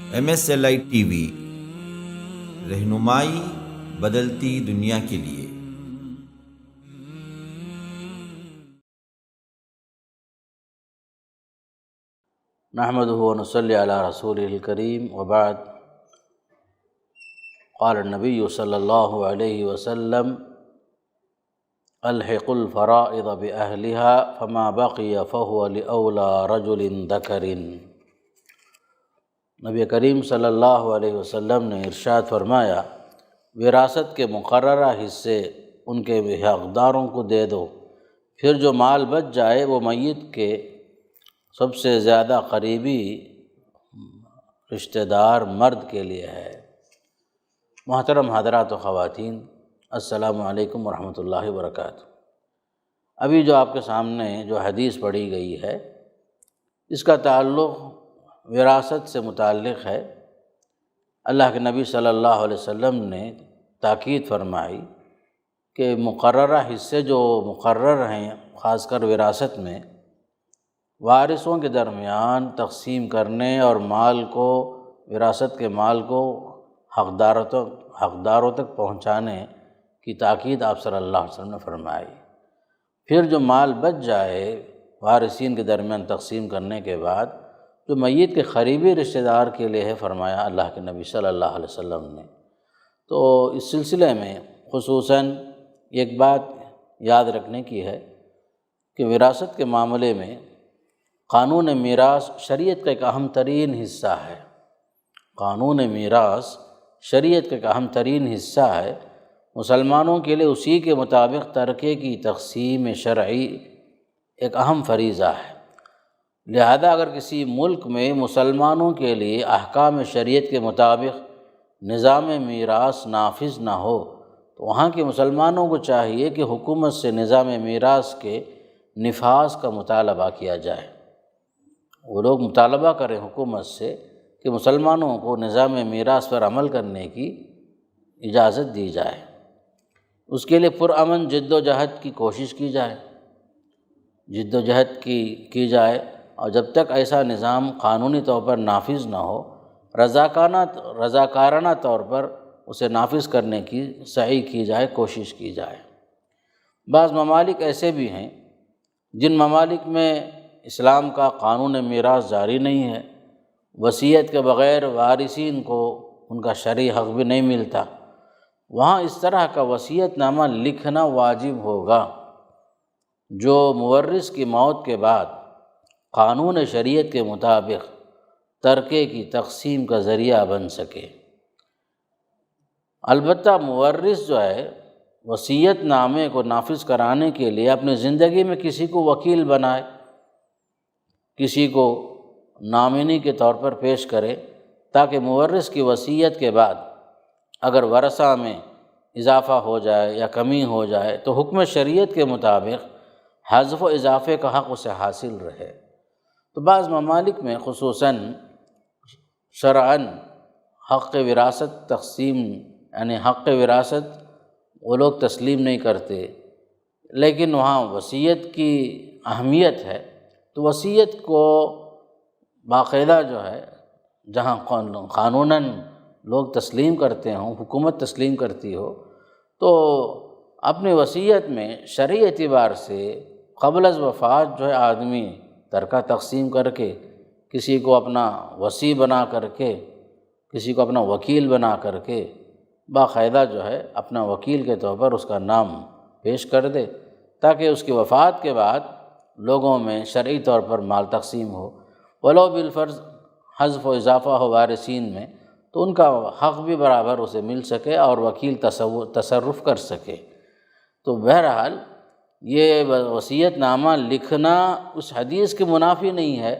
MSLI TV رہنمائی بدلتی دنیا کے لیے۔ نحمدہ ونصلی علی رسولہ الکریم وبعد۔ قال النبی صلی اللہ علیہ وسلم الحق الفرائض بأہلها فما بقی فهو لأولی رجل ذکر۔ نبی کریم صلی اللہ علیہ وسلم نے ارشاد فرمایا، وراثت کے مقررہ حصے ان کے حقداروں کو دے دو، پھر جو مال بچ جائے وہ میت کے سب سے زیادہ قریبی رشتہ دار مرد کے لیے ہے۔ محترم حضرات و خواتین، السلام علیکم ورحمۃ اللہ وبرکاتہ۔ ابھی جو آپ کے سامنے جو حدیث پڑھی گئی ہے، اس کا تعلق وراثت سے متعلق ہے۔ اللہ کے نبی صلی اللہ علیہ وسلم نے تاکید فرمائی کہ مقررہ حصے جو مقرر ہیں، خاص کر وراثت میں، وارثوں کے درمیان تقسیم کرنے اور مال کو، وراثت کے مال کو حقداروں تک پہنچانے کی تاکید آپ صلی اللہ علیہ وسلم نے فرمائی۔ پھر جو مال بچ جائے وارثین کے درمیان تقسیم کرنے کے بعد، جو میت کے قریبی رشتہ دار کے لیے ہے، فرمایا اللہ کے نبی صلی اللہ علیہ وسلم نے۔ تو اس سلسلے میں خصوصاً ایک بات یاد رکھنے کی ہے کہ وراثت کے معاملے میں قانون میراث شریعت کا ایک اہم ترین حصہ ہے۔ قانون میراث شریعت کا ایک اہم ترین حصہ ہے۔ مسلمانوں کے لیے اسی کے مطابق ترکے کی تقسیم شرعی ایک اہم فریضہ ہے۔ لہذا اگر کسی ملک میں مسلمانوں کے لیے احکام شریعت کے مطابق نظام میراث نافذ نہ ہو تو وہاں کے مسلمانوں کو چاہیے کہ حکومت سے نظام میراث کے نفاذ کا مطالبہ کیا جائے۔ وہ لوگ مطالبہ کریں حکومت سے کہ مسلمانوں کو نظام میراث پر عمل کرنے کی اجازت دی جائے۔ اس کے لیے پرامن جد و جہد کی کوشش کی جائے، جد و جہد کی جائے، اور جب تک ایسا نظام قانونی طور پر نافذ نہ ہو، رضاکارانہ طور پر اسے نافذ کرنے کی سعی کی جائے، کوشش کی جائے۔ بعض ممالک ایسے بھی ہیں جن ممالک میں اسلام کا قانون میراث جاری نہیں ہے، وصیت کے بغیر وارثین کو ان کا شرعی حق بھی نہیں ملتا، وہاں اس طرح کا وصیت نامہ لکھنا واجب ہوگا جو مورث کی موت کے بعد قانون شریعت کے مطابق ترکے کی تقسیم کا ذریعہ بن سکے۔ البتہ مورث جو ہے وصیت نامے کو نافذ کرانے کے لیے اپنی زندگی میں کسی کو وکیل بنائے، کسی کو نامینی کے طور پر پیش کرے، تاکہ مورث کی وصیت کے بعد اگر ورثہ میں اضافہ ہو جائے یا کمی ہو جائے تو حکم شریعت کے مطابق حذف و اضافے کا حق اسے حاصل رہے۔ تو بعض ممالک میں خصوصاً شرعاً حق وراثت تقسیم، یعنی حق وراثت وہ لوگ تسلیم نہیں کرتے، لیکن وہاں وصیت کی اہمیت ہے، تو وصیت کو باقاعدہ جو ہے جہاں قانوناً لوگ تسلیم کرتے ہوں، حکومت تسلیم کرتی ہو، تو اپنی وصیت میں شرعی اعتبار سے قبل از وفات جو ہے آدمی ترکہ تقسیم کر کے کسی کو اپنا وصی بنا کر کے، کسی کو اپنا وکیل بنا کر کے باقاعدہ جو ہے اپنا وکیل کے طور پر اس کا نام پیش کر دے، تاکہ اس کی وفات کے بعد لوگوں میں شرعی طور پر مال تقسیم ہو، ولو بالفرض حذف و اضافہ ہو وارثین میں تو ان کا حق بھی برابر اسے مل سکے اور وکیل تصرف کر سکے۔ تو بہرحال یہ وصیت نامہ لکھنا اس حدیث کے منافی نہیں ہے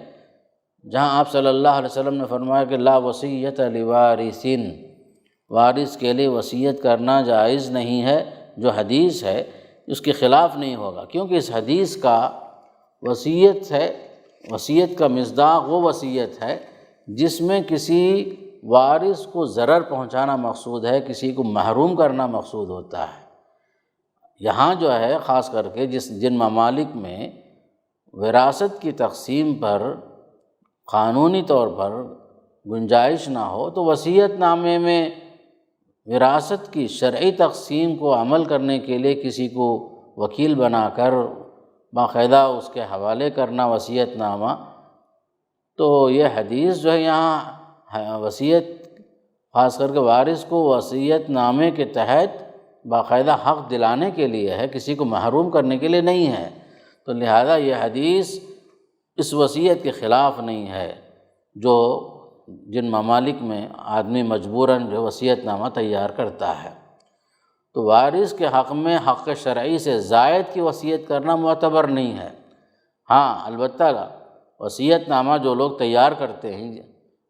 جہاں آپ صلی اللہ علیہ وسلم نے فرمایا کہ لا وصیت لوارث، وارث کے لیے وصیت کرنا جائز نہیں ہے۔ جو حدیث ہے اس کے خلاف نہیں ہوگا، کیونکہ اس حدیث کا وصیت ہے، وصیت کا مصداق وہ وصیت ہے جس میں کسی وارث کو ضرر پہنچانا مقصود ہے، کسی کو محروم کرنا مقصود ہوتا ہے۔ یہاں جو ہے خاص کر کے جن ممالک میں وراثت کی تقسیم پر قانونی طور پر گنجائش نہ ہو تو وصیت نامے میں وراثت کی شرعی تقسیم کو عمل کرنے کے لیے کسی کو وکیل بنا کر باقاعدہ اس کے حوالے کرنا وصیت نامہ، تو یہ حدیث جو ہے یہاں وصیت خاص کر کے وارث کو وصیت نامے کے تحت باقاعدہ حق دلانے کے لیے ہے، کسی کو محروم کرنے کے لیے نہیں ہے۔ تو لہذا یہ حدیث اس وصیت کے خلاف نہیں ہے جو جن ممالک میں آدمی مجبوراً جو وصیت نامہ تیار کرتا ہے۔ تو وارث کے حق میں حق شرعی سے زائد کی وصیت کرنا معتبر نہیں ہے۔ ہاں البتہ وصیت نامہ جو لوگ تیار کرتے ہیں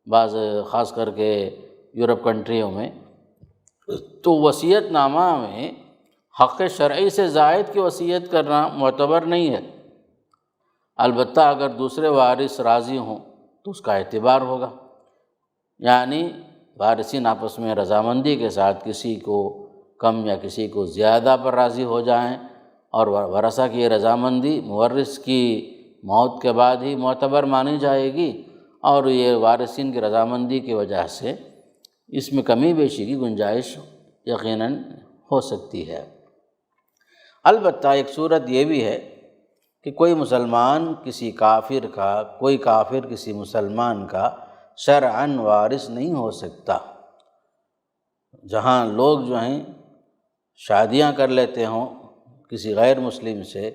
بعض خاص کر کے یورپ کنٹریوں میں، تو وصیت نامہ میں حق شرعی سے زائد کی وصیت کرنا معتبر نہیں ہے، البتہ اگر دوسرے وارث راضی ہوں تو اس کا اعتبار ہوگا، یعنی وارثین آپس میں رضامندی کے ساتھ کسی کو کم یا کسی کو زیادہ پر راضی ہو جائیں، اور ورثہ کی یہ رضامندی مورث کی موت کے بعد ہی معتبر مانی جائے گی، اور یہ وارثین کی رضامندی کی وجہ سے اس میں کمی بیشی کی گنجائش یقیناً ہو سکتی ہے۔ البتہ ایک صورت یہ بھی ہے کہ کوئی مسلمان کسی کافر کا، کوئی کافر کسی مسلمان کا شرعاً وارث نہیں ہو سکتا۔ جہاں لوگ جو ہیں شادیاں کر لیتے ہوں کسی غیر مسلم سے،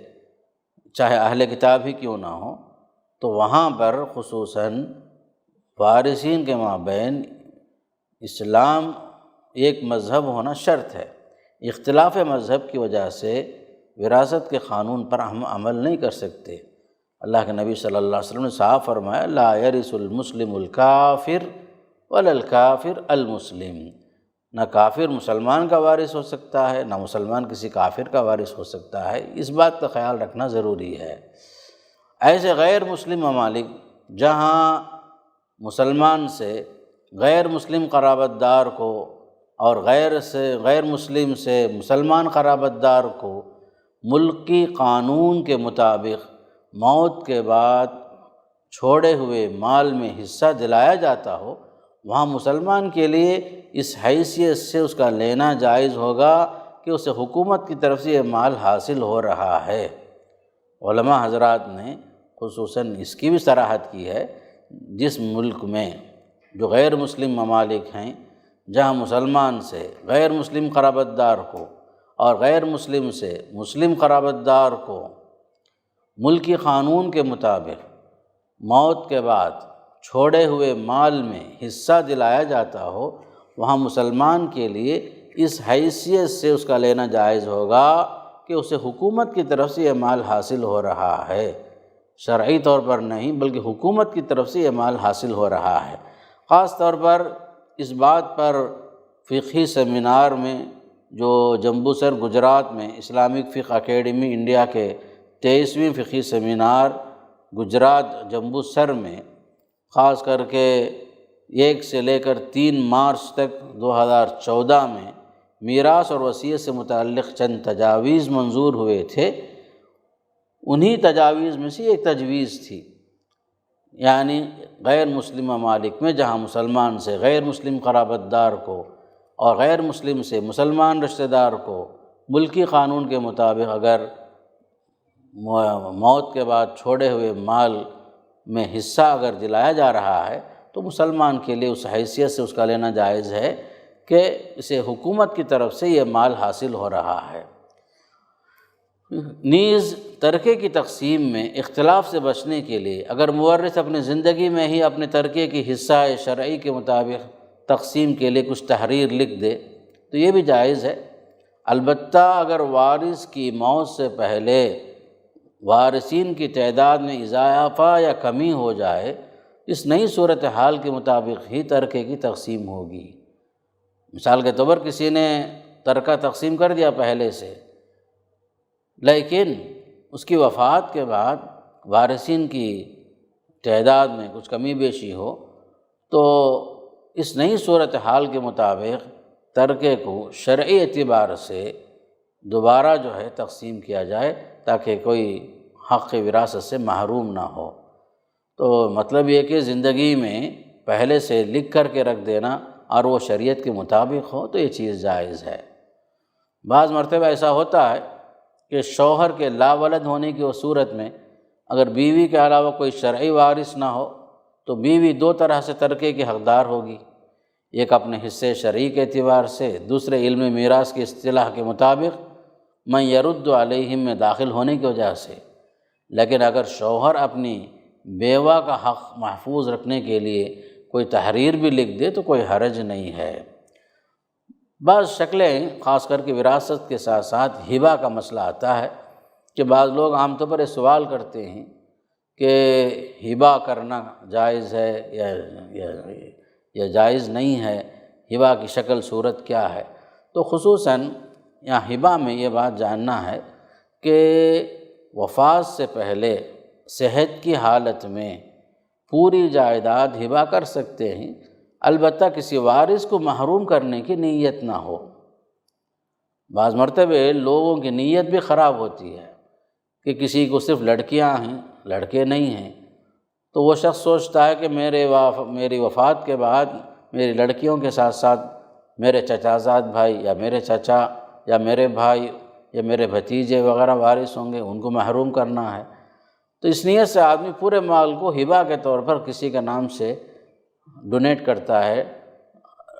چاہے اہل کتاب ہی کیوں نہ ہوں، تو وہاں پر خصوصاً وارثین کے مابین اسلام ایک مذہب ہونا شرط ہے۔ اختلاف مذہب کی وجہ سے وراثت کے قانون پر ہم عمل نہیں کر سکتے۔ اللہ کے نبی صلی اللہ علیہ وسلم نے صاف فرمایا لا یرث المسلم الکافر ولا الکافر المسلم، نہ کافر مسلمان کا وارث ہو سکتا ہے، نہ مسلمان کسی کافر کا وارث ہو سکتا ہے۔ اس بات کا خیال رکھنا ضروری ہے۔ ایسے غیر مسلم ممالک جہاں مسلمان سے غیر مسلم قرابت دار کو اور غیر مسلم سے مسلمان قرابت دار کو ملکی قانون کے مطابق موت کے بعد چھوڑے ہوئے مال میں حصہ دلایا جاتا ہو، وہاں مسلمان کے لیے اس حیثیت سے اس کا لینا جائز ہوگا کہ اسے حکومت کی طرف سے یہ مال حاصل ہو رہا ہے۔ علماء حضرات نے خصوصاً اس کی بھی صراحت کی ہے، جس ملک میں جو غیر مسلم ممالک ہیں جہاں مسلمان سے غیر مسلم قرابت دار کو اور غیر مسلم سے مسلم قرابت دار کو ملکی قانون کے مطابق موت کے بعد چھوڑے ہوئے مال میں حصہ دلایا جاتا ہو، وہاں مسلمان کے لیے اس حیثیت سے اس کا لینا جائز ہوگا کہ اسے حکومت کی طرف سے یہ مال حاصل ہو رہا ہے، شرعی طور پر نہیں بلکہ حکومت کی طرف سے یہ مال حاصل ہو رہا ہے۔ خاص طور پر اس بات پر فقہی سیمینار میں جو جمبو سر گجرات میں اسلامک فقہ اکیڈمی انڈیا کے 23ویں فقہی سیمینار گجرات جمبو سر میں خاص کر کے 1 سے لے کر 3 مارچ تک 2014 میں میراث اور وصیت سے متعلق چند تجاویز منظور ہوئے تھے، انہی تجاویز میں سے ایک تجویز تھی، یعنی غیر مسلم ممالک میں جہاں مسلمان سے غیر مسلم قرابت دار کو اور غیر مسلم سے مسلمان رشتہ دار کو ملکی قانون کے مطابق اگر موت کے بعد چھوڑے ہوئے مال میں حصہ اگر دلایا جا رہا ہے تو مسلمان کے لیے اس حیثیت سے اس کا لینا جائز ہے کہ اسے حکومت کی طرف سے یہ مال حاصل ہو رہا ہے۔ نیز ترکے کی تقسیم میں اختلاف سے بچنے کے لیے اگر مورث اپنی زندگی میں ہی اپنے ترکے کی حصہ شرعی کے مطابق تقسیم کے لیے کچھ تحریر لکھ دے تو یہ بھی جائز ہے، البتہ اگر وارث کی موت سے پہلے وارثین کی تعداد میں اضافہ یا کمی ہو جائے، اس نئی صورتحال کے مطابق ہی ترکے کی تقسیم ہوگی۔ مثال کے طور پر کسی نے ترکہ تقسیم کر دیا پہلے سے، لیکن اس کی وفات کے بعد وارثین کی تعداد میں کچھ کمی بیشی ہو تو اس نئی صورتحال کے مطابق ترکے کو شرعی اعتبار سے دوبارہ جو ہے تقسیم کیا جائے تاکہ کوئی حق وراثت سے محروم نہ ہو۔ تو مطلب یہ کہ زندگی میں پہلے سے لکھ کر کے رکھ دینا اور وہ شریعت کے مطابق ہو تو یہ چیز جائز ہے۔ بعض مرتبہ ایسا ہوتا ہے کہ شوہر کے لا ولد ہونے کی صورت میں اگر بیوی کے علاوہ کوئی شرعی وارث نہ ہو تو بیوی دو طرح سے ترکے کی حقدار ہوگی، ایک اپنے حصے شرعی کے اعتبار سے، دوسرے علم میراث کی اصطلاح کے مطابق من یرد علیہم میں داخل ہونے کی وجہ سے۔ لیکن اگر شوہر اپنی بیوہ کا حق محفوظ رکھنے کے لیے کوئی تحریر بھی لکھ دے تو کوئی حرج نہیں ہے۔ بعض شکلیں خاص کر کے وراثت کے ساتھ ساتھ ہبہ کا مسئلہ آتا ہے کہ بعض لوگ عام طور پر یہ سوال کرتے ہیں کہ ہبہ کرنا جائز ہے یا جائز نہیں ہے، ہبہ کی شکل صورت کیا ہے؟ تو خصوصاً یہاں ہبہ میں یہ بات جاننا ہے کہ وفات سے پہلے صحت کی حالت میں پوری جائیداد ہبہ کر سکتے ہیں، البتہ کسی وارث کو محروم کرنے کی نیت نہ ہو۔ بعض مرتبہ لوگوں کی نیت بھی خراب ہوتی ہے کہ کسی کو صرف لڑکیاں ہیں، لڑکے نہیں ہیں، تو وہ شخص سوچتا ہے کہ میری وفات کے بعد میری لڑکیوں کے ساتھ ساتھ میرے چچا زاد بھائی یا میرے چچا یا میرے بھائی یا میرے بھتیجے وغیرہ وارث ہوں گے، ان کو محروم کرنا ہے۔ تو اس نیت سے آدمی پورے مال کو ہبہ کے طور پر کسی کے نام سے ڈونیٹ کرتا ہے،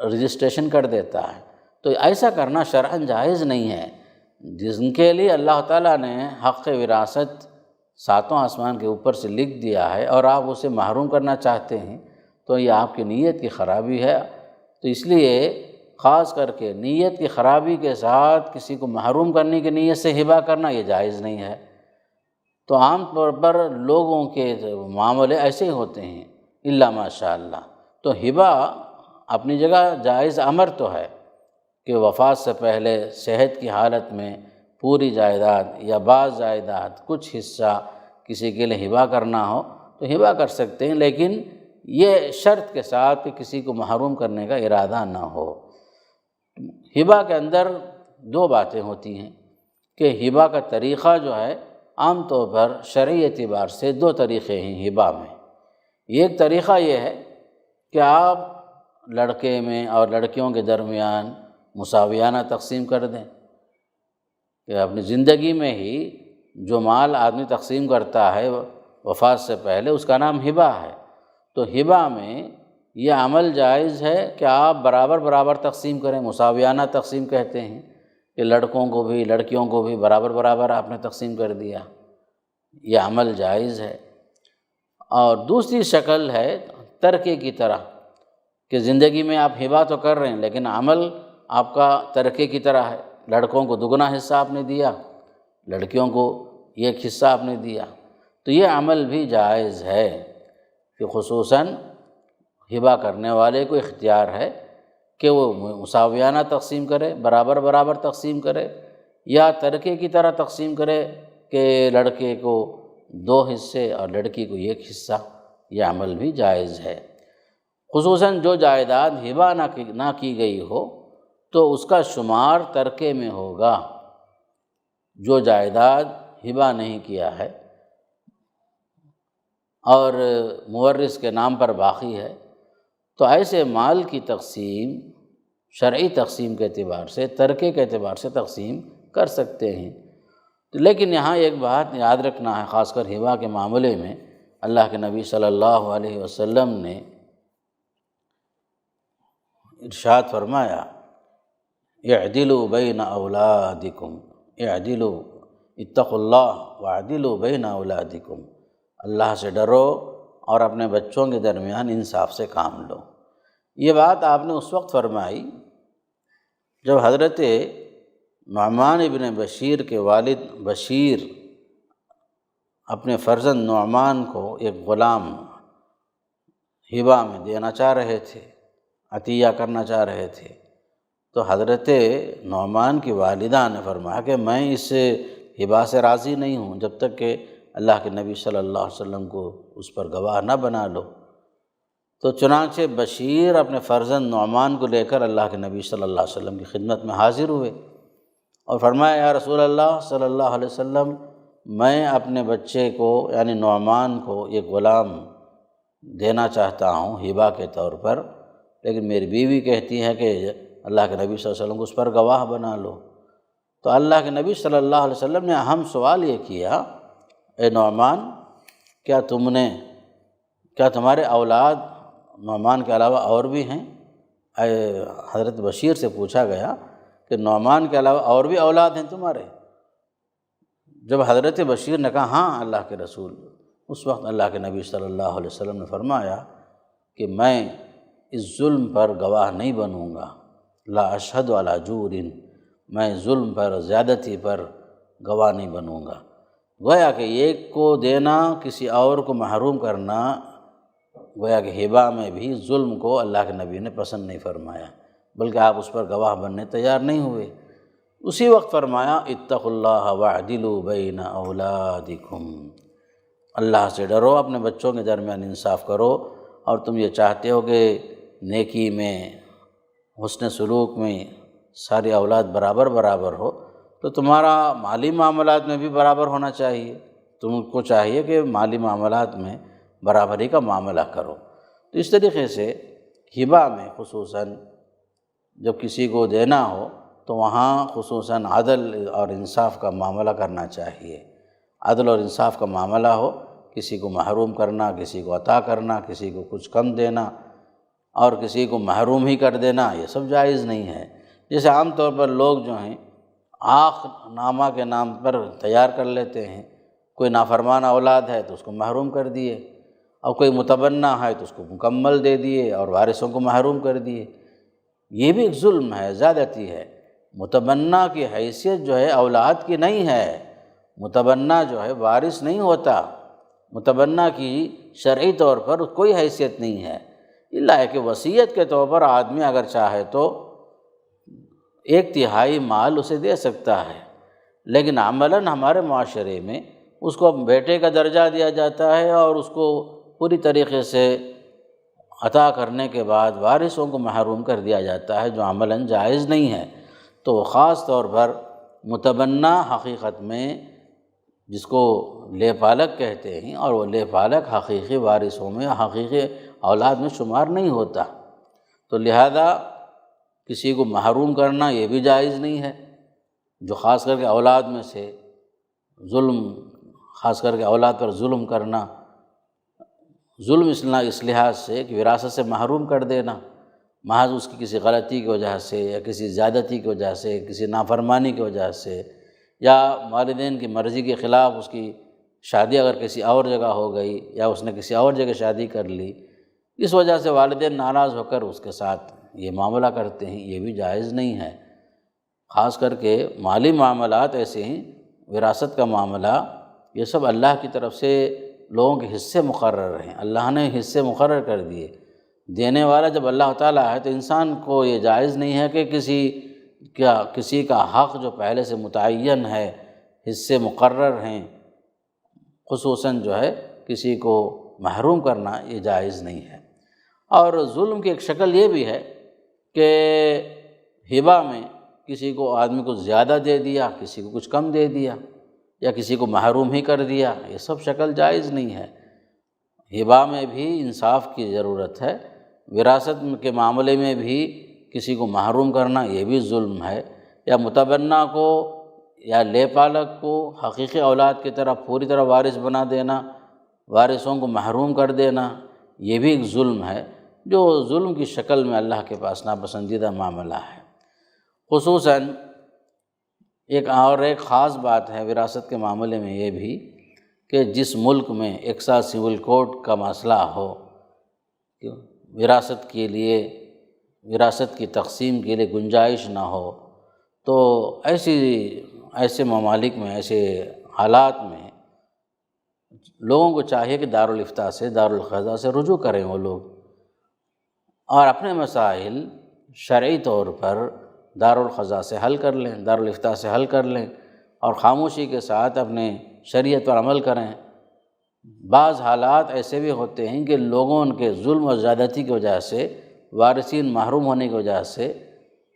رجسٹریشن کر دیتا ہے۔ تو ایسا کرنا شرعاً جائز نہیں ہے۔ جن کے لیے اللہ تعالیٰ نے حق وراثت ساتوں آسمان کے اوپر سے لکھ دیا ہے اور آپ اسے محروم کرنا چاہتے ہیں تو یہ آپ کی نیت کی خرابی ہے۔ تو اس لیے خاص کر کے نیت کی خرابی کے ساتھ کسی کو محروم کرنے کی نیت سے ہبہ کرنا یہ جائز نہیں ہے۔ تو عام طور پر لوگوں کے معاملے ایسے ہی ہوتے ہیں الا ماشاء اللہ۔ تو ہبہ اپنی جگہ جائز امر تو ہے کہ وفات سے پہلے صحت کی حالت میں پوری جائیداد یا بعض جائیداد کچھ حصہ کسی کے لیے ہبہ کرنا ہو تو ہبہ کر سکتے ہیں، لیکن یہ شرط کے ساتھ کہ کسی کو محروم کرنے کا ارادہ نہ ہو۔ ہبہ کے اندر دو باتیں ہوتی ہیں کہ ہبہ کا طریقہ جو ہے عام طور پر شرعی اعتبار سے دو طریقے ہیں ہبہ میں۔ ایک طریقہ یہ ہے کہ آپ لڑکے میں اور لڑکیوں کے درمیان مساویانہ تقسیم کر دیں، کہ اپنی زندگی میں ہی جو مال آدمی تقسیم کرتا ہے وفات سے پہلے اس کا نام ہبہ ہے۔ تو ہبہ میں یہ عمل جائز ہے کہ آپ برابر برابر تقسیم کریں، مساویانہ تقسیم کہتے ہیں کہ لڑکوں کو بھی لڑکیوں کو بھی برابر برابر آپ نے تقسیم کر دیا، یہ عمل جائز ہے۔ اور دوسری شکل ہے ترکے کی طرح کہ زندگی میں آپ ہبہ تو کر رہے ہیں لیکن عمل آپ کا ترکے کی طرح ہے، لڑکوں کو دگنا حصہ آپ نے دیا، لڑکیوں کو ایک حصہ آپ نے دیا، تو یہ عمل بھی جائز ہے کہ خصوصاً ہبہ کرنے والے کو اختیار ہے کہ وہ مساویانہ تقسیم کرے، برابر برابر تقسیم کرے، یا ترکے کی طرح تقسیم کرے کہ لڑکے کو 2 حصے اور لڑکی کو 1 حصہ، یہ عمل بھی جائز ہے۔ خصوصاً جو جائیداد ہبہ نہ کی گئی ہو تو اس کا شمار ترکے میں ہوگا، جو جائیداد ہبہ نہیں کیا ہے اور مورث کے نام پر باقی ہے تو ایسے مال کی تقسیم شرعی تقسیم کے اعتبار سے، ترکے کے اعتبار سے تقسیم کر سکتے ہیں۔ لیکن یہاں ایک بات یاد رکھنا ہے، خاص کر ہبہ کے معاملے میں اللہ کے نبی صلی اللہ علیہ وسلم نے ارشاد فرمایا اعدلوا بین اولادکم، اعدلوا اتقوا اللہ واعدلوا بین اولادکم، اللہ سے ڈرو اور اپنے بچوں کے درمیان انصاف سے کام لو۔ یہ بات آپ نے اس وقت فرمائی جب حضرت نعمان ابن بشیر کے والد بشیر اپنے فرزند نعمان کو ایک غلام ہبہ میں دینا چاہ رہے تھے، عطیہ کرنا چاہ رہے تھے، تو حضرت نعمان کی والدہ نے فرمایا کہ میں اس ہبہ سے راضی نہیں ہوں جب تک کہ اللہ کے نبی صلی اللہ علیہ وسلم کو اس پر گواہ نہ بنا لو۔ تو چنانچہ بشیر اپنے فرزند نعمان کو لے کر اللہ کے نبی صلی اللہ علیہ وسلم کی خدمت میں حاضر ہوئے اور فرمایا یا رسول اللہ صلی اللہ علیہ وسلم، میں اپنے بچے کو یعنی نعمان کو ایک غلام دینا چاہتا ہوں ہبہ کے طور پر، لیکن میری بیوی کہتی ہے کہ اللہ کے نبی صلی اللہ علیہ وسلم کو اس پر گواہ بنا لو۔ تو اللہ کے نبی صلی اللہ علیہ وسلم نے اہم سوال یہ کیا، اے نعمان، کیا تمہارے اولاد نعمان کے علاوہ اور بھی ہیں؟ حضرت بشیر سے پوچھا گیا کہ نعمان کے علاوہ اور بھی اولاد ہیں تمہارے؟ جب حضرت بشیر نے کہا ہاں اللہ کے رسول، اس وقت اللہ کے نبی صلی اللہ علیہ وسلم نے فرمایا کہ میں اس ظلم پر گواہ نہیں بنوں گا، لا اشہد علی جور، میں ظلم پر، زیادتی پر گواہ نہیں بنوں گا۔ گویا کہ ایک کو دینا، کسی اور کو محروم کرنا، گویا کہ ہبہ میں بھی ظلم کو اللہ کے نبی نے پسند نہیں فرمایا، بلکہ آپ اس پر گواہ بننے تیار نہیں ہوئے۔ اسی وقت فرمایا اتقوا اللہ واعدلوا بین اولادکم، اللہ سے ڈرو، اپنے بچوں کے درمیان انصاف کرو، اور تم یہ چاہتے ہو کہ نیکی میں، حسن سلوک میں ساری اولاد برابر برابر ہو، تو تمہارا مالی معاملات میں بھی برابر ہونا چاہیے، تم کو چاہیے کہ مالی معاملات میں برابری کا معاملہ کرو۔ تو اس طریقے سے ہبہ میں خصوصاً جب کسی کو دینا ہو تو وہاں خصوصاً عدل اور انصاف کا معاملہ کرنا چاہیے۔ عدل اور انصاف کا معاملہ ہو، کسی کو محروم کرنا، کسی کو عطا کرنا، کسی کو کچھ کم دینا اور کسی کو محروم ہی کر دینا، یہ سب جائز نہیں ہے۔ جیسے عام طور پر لوگ جو ہیں آخ نامہ کے نام پر تیار کر لیتے ہیں، کوئی نافرمان اولاد ہے تو اس کو محروم کر دیے، اور کوئی متبنہ ہے تو اس کو مکمل دے دیے اور وارثوں کو محروم کر دیے۔ یہ بھی ایک ظلم ہے، زیادتی ہے۔ متبنہ کی حیثیت جو ہے اولاد کی نہیں ہے، متبنہ جو ہے وارث نہیں ہوتا، متبنہ کی شرعی طور پر کوئی حیثیت نہیں ہے، الا ہے کہ وصیت کے طور پر آدمی اگر چاہے تو 1/3 مال اسے دے سکتا ہے، لیکن عملاً ہمارے معاشرے میں اس کو بیٹے کا درجہ دیا جاتا ہے اور اس کو پوری طریقے سے عطا کرنے کے بعد وارثوں کو محروم کر دیا جاتا ہے، جو عملاً جائز نہیں ہے۔ تو خاص طور پر متبنہ حقیقت میں جس کو لے پالک کہتے ہیں، اور وہ لے پالک حقیقی وارثوں میں، حقیقی اولاد میں شمار نہیں ہوتا، تو لہذا کسی کو محروم کرنا یہ بھی جائز نہیں ہے، جو خاص کر کے اولاد میں سے ظلم، خاص کر کے اولاد پر ظلم کرنا، ظلم اس لحاظ سے کہ وراثت سے محروم کر دینا، محض اس کی کسی غلطی کی وجہ سے یا کسی زیادتی کی وجہ سے، کسی نافرمانی کی وجہ سے، یا والدین کی مرضی کے خلاف اس کی شادی اگر کسی اور جگہ ہو گئی یا اس نے کسی اور جگہ شادی کر لی، اس وجہ سے والدین ناراض ہو کر اس کے ساتھ یہ معاملہ کرتے ہیں، یہ بھی جائز نہیں ہے۔ خاص کر کے مالی معاملات ایسے ہیں، وراثت کا معاملہ، یہ سب اللہ کی طرف سے لوگوں کے حصے مقرر ہیں، اللہ نے حصے مقرر کر دیے۔ دینے والا جب اللہ تعالیٰ ہے تو انسان کو یہ جائز نہیں ہے کہ کسی کا حق جو پہلے سے متعین ہے، حصے مقرر ہیں، خصوصاً جو ہے کسی کو محروم کرنا یہ جائز نہیں ہے۔ اور ظلم کی ایک شکل یہ بھی ہے کہ ہبہ میں کسی کو، آدمی کو زیادہ دے دیا، کسی کو کچھ کم دے دیا، یا کسی کو محروم ہی کر دیا، یہ سب شکل جائز نہیں ہے۔ ہبہ میں بھی انصاف کی ضرورت ہے، وراثت کے معاملے میں بھی کسی کو محروم کرنا یہ بھی ظلم ہے، یا متبنہ کو یا لے پالک کو حقیقی اولاد کی طرح پوری طرح وارث بنا دینا، وارثوں کو محروم کر دینا، یہ بھی ایک ظلم ہے، جو ظلم کی شکل میں اللہ کے پاس ناپسندیدہ معاملہ ہے۔ خصوصاً ایک خاص بات ہے وراثت کے معاملے میں یہ بھی کہ جس ملک میں ایک ساتھ سول کوڈ کا مسئلہ ہو، وراثت کے لیے، وراثت کی تقسیم کے لیے گنجائش نہ ہو، تو ایسے ممالک میں، ایسے حالات میں لوگوں کو چاہیے کہ دارالافتاء سے، دارالقضاء سے رجوع کریں وہ لوگ، اور اپنے مسائل شرعی طور پر دارالقضاء سے حل کر لیں، دارالافتاء سے حل کر لیں، اور خاموشی کے ساتھ اپنے شریعت پر عمل کریں۔ بعض حالات ایسے بھی ہوتے ہیں کہ لوگوں کے ظلم و زیادتی کی وجہ سے، وارثین محروم ہونے کی وجہ سے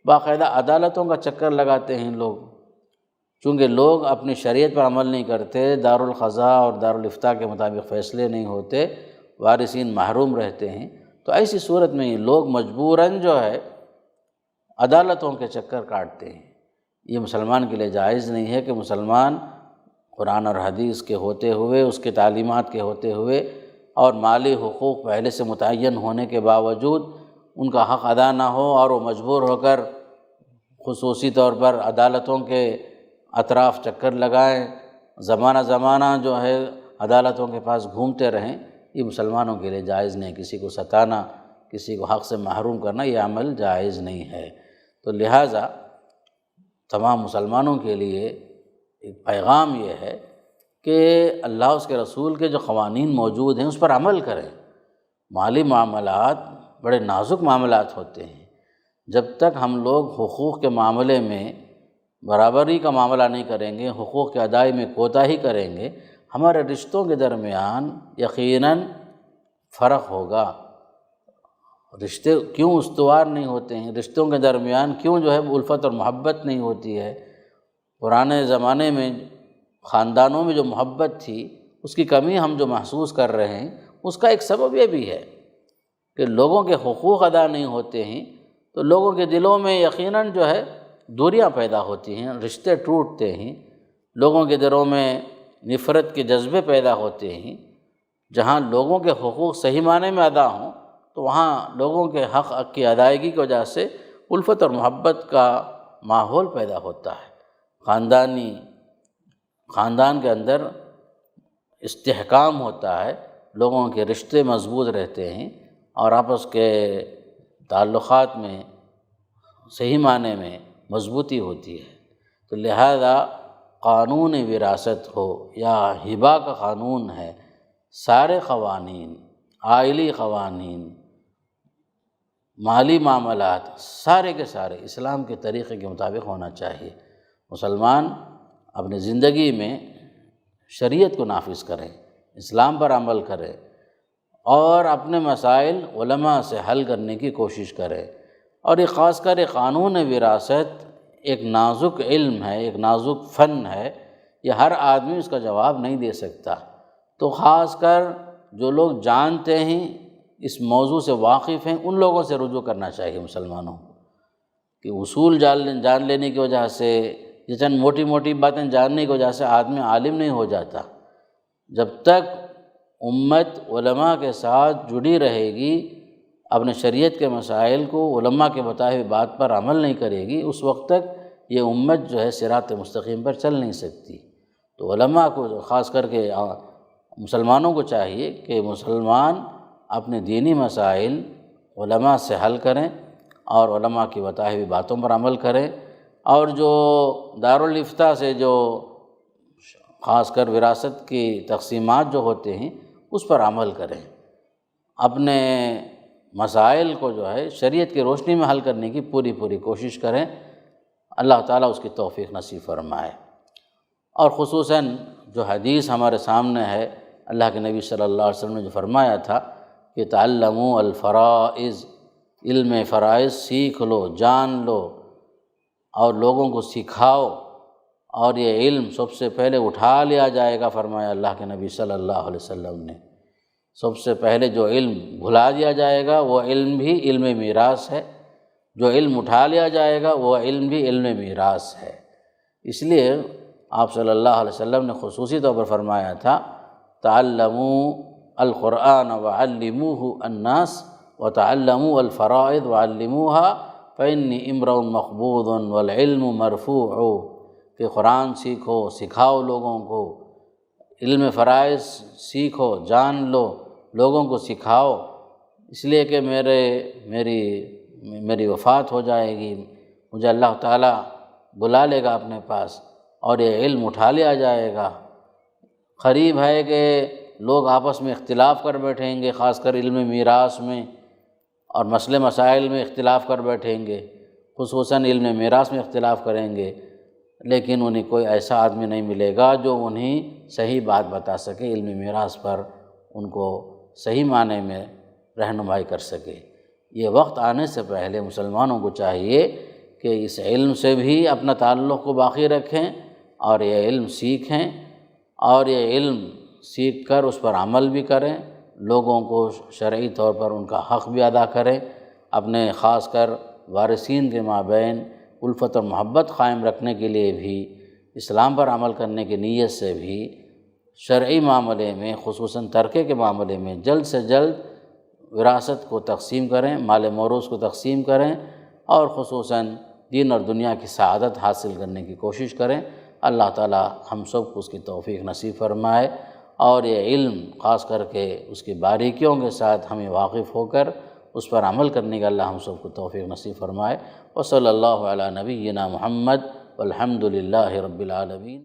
باقاعدہ عدالتوں کا چکر لگاتے ہیں لوگ، چونکہ لوگ اپنی شریعت پر عمل نہیں کرتے، دارالقضاء اور دارالافتاء کے مطابق فیصلے نہیں ہوتے، وارثین محروم رہتے ہیں، تو ایسی صورت میں لوگ مجبوراً جو ہے عدالتوں کے چکر کاٹتے ہیں۔ یہ مسلمان کے لیے جائز نہیں ہے کہ مسلمان قرآن اور حدیث کے ہوتے ہوئے، اس کے تعلیمات کے ہوتے ہوئے اور مالی حقوق پہلے سے متعین ہونے کے باوجود ان کا حق ادا نہ ہو اور وہ مجبور ہو کر خصوصی طور پر عدالتوں کے اطراف چکر لگائیں، زمانہ جو ہے عدالتوں کے پاس گھومتے رہیں۔ یہ مسلمانوں کے لیے جائز نہیں، کسی کو ستانا، کسی کو حق سے محروم کرنا، یہ عمل جائز نہیں ہے۔ تو لہٰذا تمام مسلمانوں کے لیے ایک پیغام یہ ہے کہ اللہ اس کے رسول کے جو قوانین موجود ہیں اس پر عمل کریں۔ مالی معاملات بڑے نازک معاملات ہوتے ہیں، جب تک ہم لوگ حقوق کے معاملے میں برابری کا معاملہ نہیں کریں گے، حقوق کے ادائی میں کوتاہی کریں گے، ہمارے رشتوں کے درمیان یقیناً فرق ہوگا۔ رشتے کیوں استوار نہیں ہوتے ہیں؟ رشتوں کے درمیان کیوں جو ہے الفت اور محبت نہیں ہوتی ہے؟ پرانے زمانے میں خاندانوں میں جو محبت تھی اس کی کمی ہم جو محسوس کر رہے ہیں، اس کا ایک سبب یہ بھی ہے کہ لوگوں کے حقوق ادا نہیں ہوتے ہیں، تو لوگوں کے دلوں میں یقیناً جو ہے دوریاں پیدا ہوتی ہیں، رشتے ٹوٹتے ہیں، لوگوں کے دلوں میں نفرت کے جذبے پیدا ہوتے ہیں۔ جہاں لوگوں کے حقوق صحیح معنی میں ادا ہوں تو وہاں لوگوں کے حق کی ادائیگی کی وجہ سے الفت اور محبت کا ماحول پیدا ہوتا ہے، خاندان کے اندر استحکام ہوتا ہے، لوگوں کے رشتے مضبوط رہتے ہیں اور آپس کے تعلقات میں صحیح معنی میں مضبوطی ہوتی ہے۔ تو لہذا قانون وراثت ہو یا ہبہ کا قانون ہے، سارے قوانین، آئلی قوانین، مالی معاملات، سارے کے سارے اسلام کے طریقے کے مطابق ہونا چاہیے۔ مسلمان اپنی زندگی میں شریعت کو نافذ کریں، اسلام پر عمل کریں اور اپنے مسائل علماء سے حل کرنے کی کوشش کریں۔ اور یہ خاص کر ایک قانون وراثت ایک نازک علم ہے، ایک نازک فن ہے، یہ ہر آدمی اس کا جواب نہیں دے سکتا۔ تو خاص کر جو لوگ جانتے ہیں، اس موضوع سے واقف ہیں، ان لوگوں سے رجوع کرنا چاہیے مسلمانوں کو، کہ اصول جان لینے کی وجہ سے، یہ چند موٹی موٹی باتیں جاننے کی وجہ سے آدمی عالم نہیں ہو جاتا۔ جب تک امت علماء کے ساتھ جڑی رہے گی، اپنے شریعت کے مسائل کو علماء کے بتائے ہوئے بات پر عمل نہیں کرے گی، اس وقت تک یہ امت جو ہے صراط مستقیم پر چل نہیں سکتی۔ تو علماء کو خاص کر کے مسلمانوں کو چاہیے کہ مسلمان اپنے دینی مسائل علماء سے حل کریں اور علماء کی بتائی ہوئی باتوں پر عمل کریں، اور جو دارالافتاء سے جو خاص کر وراثت کی تقسیمات جو ہوتے ہیں اس پر عمل کریں، اپنے مسائل کو جو ہے شریعت کی روشنی میں حل کرنے کی پوری کوشش کریں۔ اللہ تعالیٰ اس کی توفیق نصیب فرمائے۔ اور خصوصاً جو حدیث ہمارے سامنے ہے، اللہ کے نبی صلی اللہ علیہ وسلم نے جو فرمایا تھا کہ تعلموا الفرائض، علم فرائض سیکھ لو، جان لو اور لوگوں کو سکھاؤ، اور یہ علم سب سے پہلے اٹھا لیا جائے گا، فرمایا اللہ کے نبی صلی اللہ علیہ وسلم نے۔ سب سے پہلے جو علم بھلا دیا جائے گا وہ علم بھی علم میراث ہے، جو علم اٹھا لیا جائے گا وہ علم بھی علم میراث ہے۔ اس لیے آپ صلی اللہ علیہ وسلم نے خصوصی طور پر فرمایا تھا تعلموا القرآن وعلموہ الناس وتعلموا الفرائض وعلموها فإنی امرؤ مقبوض والعلم مرفوع، کہ قرآن سیکھو، سکھاؤ لوگوں کو، علم فرائض سیکھو، جان لو، لوگوں کو سکھاؤ، اس لیے کہ میری وفات ہو جائے گی، مجھے اللہ تعالیٰ بلا لے گا اپنے پاس اور یہ علم اٹھا لیا جائے گا۔ قریب ہے کہ لوگ آپس میں اختلاف کر بیٹھیں گے، خاص کر علم میراث میں اور مسئلے مسائل میں اختلاف کر بیٹھیں گے، خصوصاً علم میراث میں اختلاف کریں گے، لیکن انہیں کوئی ایسا آدمی نہیں ملے گا جو انہیں صحیح بات بتا سکے، علم میراث پر ان کو صحیح معنی میں رہنمائی کر سکے۔ یہ وقت آنے سے پہلے مسلمانوں کو چاہیے کہ اس علم سے بھی اپنا تعلق کو باقی رکھیں اور یہ علم سیکھیں، اور یہ علم سیکھ کر اس پر عمل بھی کریں، لوگوں کو شرعی طور پر ان کا حق بھی ادا کریں، اپنے خاص کر وارثین کے مابین الفت اور محبت قائم رکھنے کے لیے بھی، اسلام پر عمل کرنے کی نیت سے بھی شرعی معاملے میں خصوصاً ترکے کے معاملے میں جلد سے جلد وراثت کو تقسیم کریں، مال موروث کو تقسیم کریں، اور خصوصاً دین اور دنیا کی سعادت حاصل کرنے کی کوشش کریں۔ اللہ تعالی ہم سب کو اس کی توفیق نصیب فرمائے، اور یہ علم خاص کر کے اس کی باریکیوں کے ساتھ ہمیں واقف ہو کر اس پر عمل کرنے کا اللہ ہم سب کو توفیق نصیب فرمائے۔ وصلی اللہ علی نبینا محمد والحمد للہ رب العالمین۔